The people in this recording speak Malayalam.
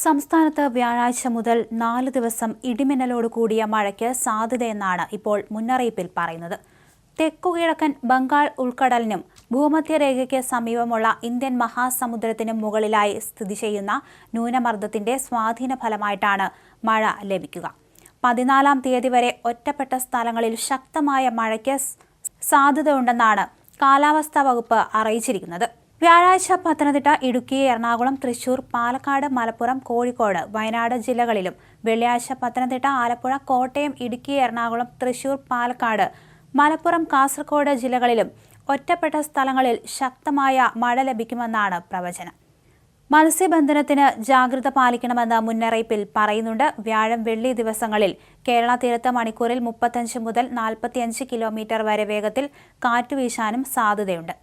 സംസ്ഥാനത്ത് വ്യാഴാഴ്ച മുതൽ 4 ദിവസം ഇടിമിന്നലോട് കൂടിയ മഴയ്ക്ക് സാധ്യതയെന്നാണ് ഇപ്പോൾ മുന്നറിയിപ്പിൽ പറയുന്നത്. തെക്കുകിഴക്കൻ ബംഗാൾ ഉൾക്കടലിനും ഭൂമധ്യരേഖയ്ക്ക് സമീപമുള്ള ഇന്ത്യൻ മഹാസമുദ്രത്തിനും മുകളിലായി സ്ഥിതി ചെയ്യുന്ന ന്യൂനമർദ്ദത്തിന്റെ സ്വാധീന ഫലമായിട്ടാണ് മഴ ലഭിക്കുക. 14-ാം തീയതി വരെ ഒറ്റപ്പെട്ട സ്ഥലങ്ങളിൽ ശക്തമായ മഴയ്ക്ക് സാധ്യതയുണ്ടെന്നാണ് കാലാവസ്ഥാ വകുപ്പ് അറിയിച്ചിരിക്കുന്നത്. വ്യാഴാഴ്ച പത്തനംതിട്ട, ഇടുക്കി, എറണാകുളം, തൃശൂർ, പാലക്കാട്, മലപ്പുറം, കോഴിക്കോട്, വയനാട് ജില്ലകളിലും വെള്ളിയാഴ്ച പത്തനംതിട്ട, ആലപ്പുഴ, കോട്ടയം, ഇടുക്കി, എറണാകുളം, തൃശൂർ, പാലക്കാട്, മലപ്പുറം, കാസർഗോഡ് ജില്ലകളിലും ഒറ്റപ്പെട്ട സ്ഥലങ്ങളിൽ ശക്തമായ മഴ ലഭിക്കുമെന്നാണ് പ്രവചനം. മത്സ്യബന്ധനത്തിന് ജാഗ്രത പാലിക്കണമെന്ന് മുന്നറിയിപ്പിൽ പറയുന്നുണ്ട്. വ്യാഴം, വെള്ളി ദിവസങ്ങളിൽ കേരള തീരത്ത് മണിക്കൂറിൽ 35 മുതൽ 45 കിലോമീറ്റർ വരെ വേഗത്തിൽ കാറ്റുവീശാനും സാധ്യതയുണ്ട്.